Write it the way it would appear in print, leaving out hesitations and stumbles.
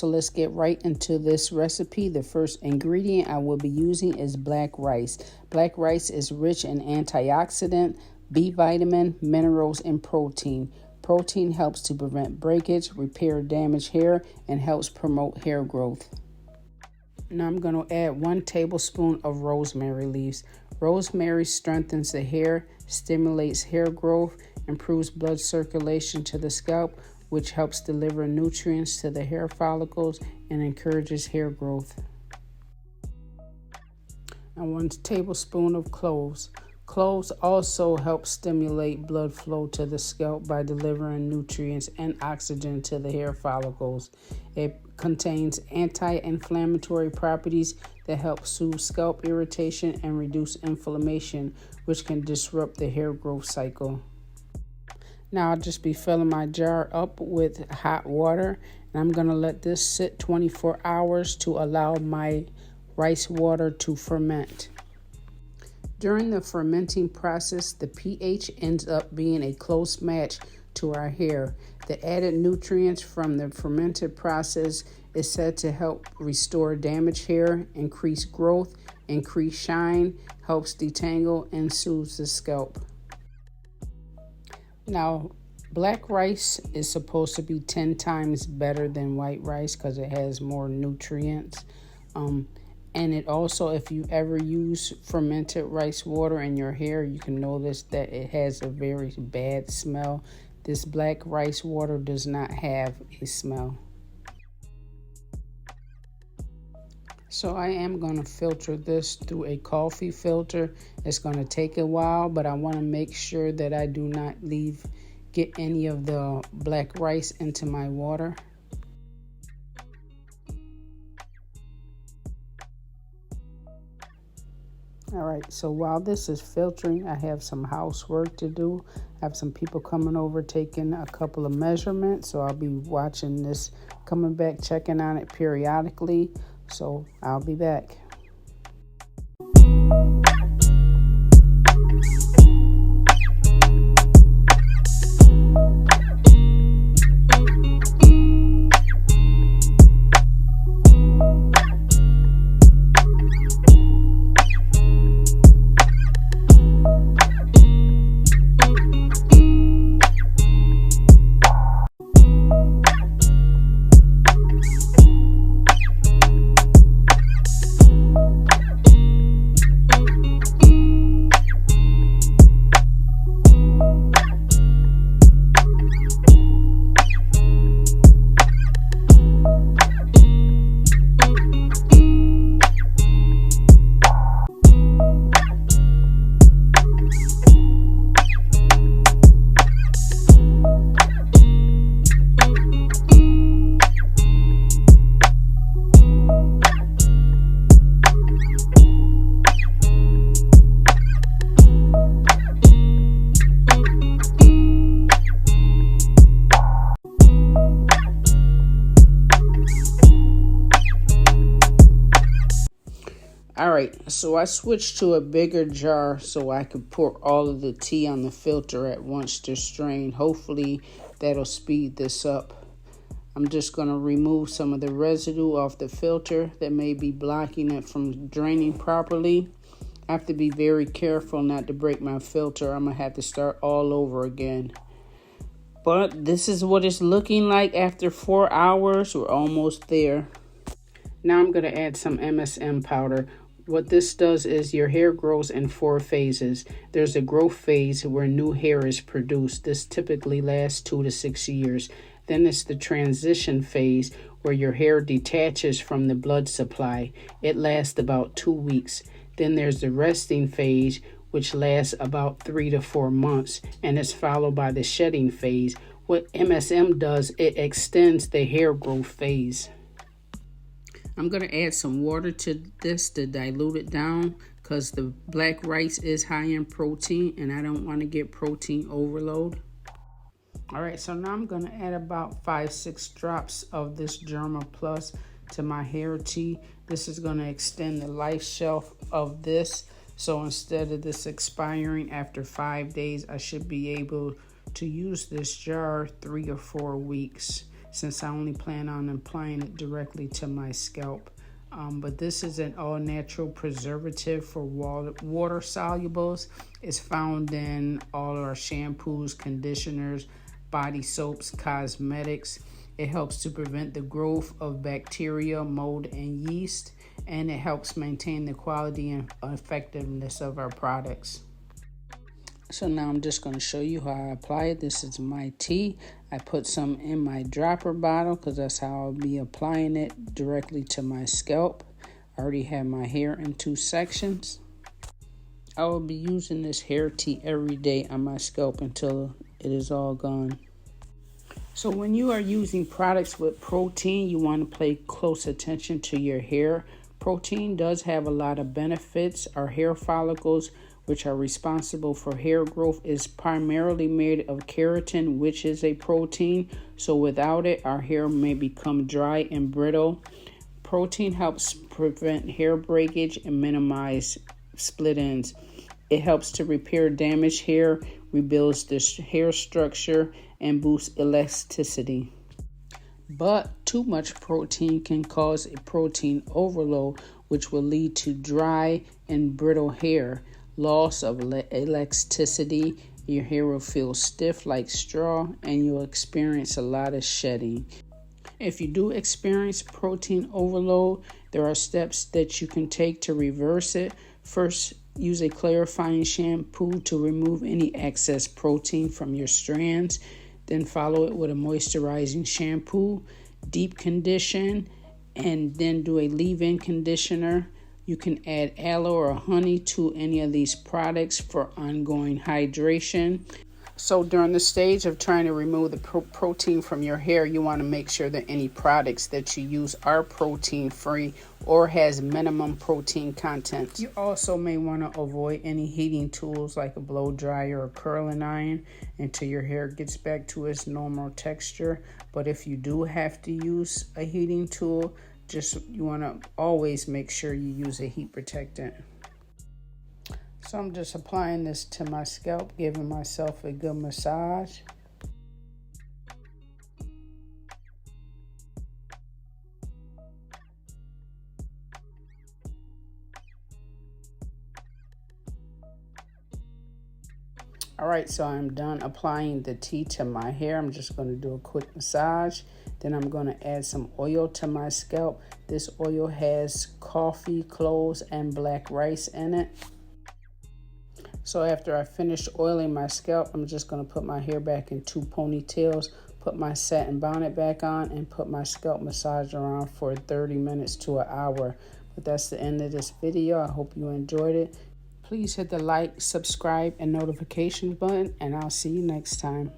so let's get right into this recipe. The first ingredient I will be using is black rice. Black rice is rich in antioxidant, B vitamin, minerals, and protein. Protein helps to prevent breakage, repair damaged hair, and helps promote hair growth. Now I'm going to add 1 tablespoon of rosemary leaves. Rosemary strengthens the hair, stimulates hair growth, improves blood circulation to the scalp, which helps deliver nutrients to the hair follicles and encourages hair growth. And 1 tablespoon of cloves. Cloves also help stimulate blood flow to the scalp by delivering nutrients and oxygen to the hair follicles. It contains anti-inflammatory properties that help soothe scalp irritation and reduce inflammation, which can disrupt the hair growth cycle. Now I'll just be filling my jar up with hot water, and I'm going to let this sit 24 hours to allow my rice water to ferment. During the fermenting process, the pH ends up being a close match to our hair. The added nutrients from the fermented process is said to help restore damaged hair, increase growth, increase shine, helps detangle, and soothes the scalp. Now, black rice is supposed to be 10 times better than white rice because it has more nutrients. And it also, if you ever use fermented rice water in your hair, you can notice that it has a very bad smell. This black rice water does not have a smell. So I am going to filter this through a coffee filter. It's going to take a while, but I want to make sure that I do not get any of the black rice into my water. All right, so while this is filtering, I have some housework to do. I have some people coming over taking a couple of measurements, so I'll be watching this, coming back, checking on it periodically. So I'll be back. Alright, so I switched to a bigger jar so I could pour all of the tea on the filter at once to strain. Hopefully that'll speed this up. I'm just going to remove some of the residue off the filter that may be blocking it from draining properly. I have to be very careful not to break my filter. I'm going to have to start all over again. But this is what it's looking like after 4 hours. We're almost there. Now I'm going to add some MSM powder. What this does is your hair grows in 4 phases. There's a growth phase where new hair is produced. This typically lasts 2 to 6 years. Then it's the transition phase where your hair detaches from the blood supply. It lasts about 2 weeks. Then there's the resting phase, which lasts about 3 to 4 months, and it's followed by the shedding phase. What MSM does, it extends the hair growth phase. I'm going to add some water to this to dilute it down because the black rice is high in protein and I don't want to get protein overload. All right, so now I'm going to add about 5-6 drops of this Germa Plus to my hair tea. This is going to extend the life shelf of this. So instead of this expiring after 5 days, I should be able to use this jar 3 or 4 weeks. since I only plan on applying it directly to my scalp. But this is an all-natural preservative for water solubles. It's found in all our shampoos, conditioners, body soaps, cosmetics. It helps to prevent the growth of bacteria, mold, and yeast, and it helps maintain the quality and effectiveness of our products. So now I'm just going to show you how I apply it. This is my tea. I put some in my dropper bottle because that's how I'll be applying it directly to my scalp. I already have my hair in 2 sections. I will be using this hair tea every day on my scalp until it is all gone. So when you are using products with protein, you want to pay close attention to your hair. Protein does have a lot of benefits. Our hair follicles, which are responsible for hair growth, is primarily made of keratin, which is a protein. So without it, our hair may become dry and brittle. Protein helps prevent hair breakage and minimize split ends. It helps to repair damaged hair, rebuilds the hair structure, and boosts elasticity. But too much protein can cause a protein overload, which will lead to dry and brittle hair, loss of elasticity. Your hair will feel stiff like straw, and you'll experience a lot of shedding. If you do experience protein overload, there are steps that you can take to reverse it. First, use a clarifying shampoo to remove any excess protein from your strands. Then follow it with a moisturizing shampoo, deep condition, and then do a leave-in conditioner. You can add aloe or honey to any of these products for ongoing hydration. So during the stage of trying to remove the protein from your hair, you want to make sure that any products that you use are protein-free or has minimum protein content. You also may want to avoid any heating tools like a blow dryer or curling iron until your hair gets back to its normal texture. But if you do have to use a heating tool, you want to always make sure you use a heat protectant. So I'm just applying this to my scalp, giving myself a good massage. All right, so I'm done applying the tea to my hair. I'm just going to do a quick massage. Then I'm going to add some oil to my scalp. This oil has coffee, cloves, and black rice in it. So after I finish oiling my scalp, I'm just going to put my hair back in 2 ponytails, put my satin bonnet back on, and put my scalp massage around for 30 minutes to an hour. But that's the end of this video. I hope you enjoyed it. Please hit the like, subscribe, and notification button, and I'll see you next time.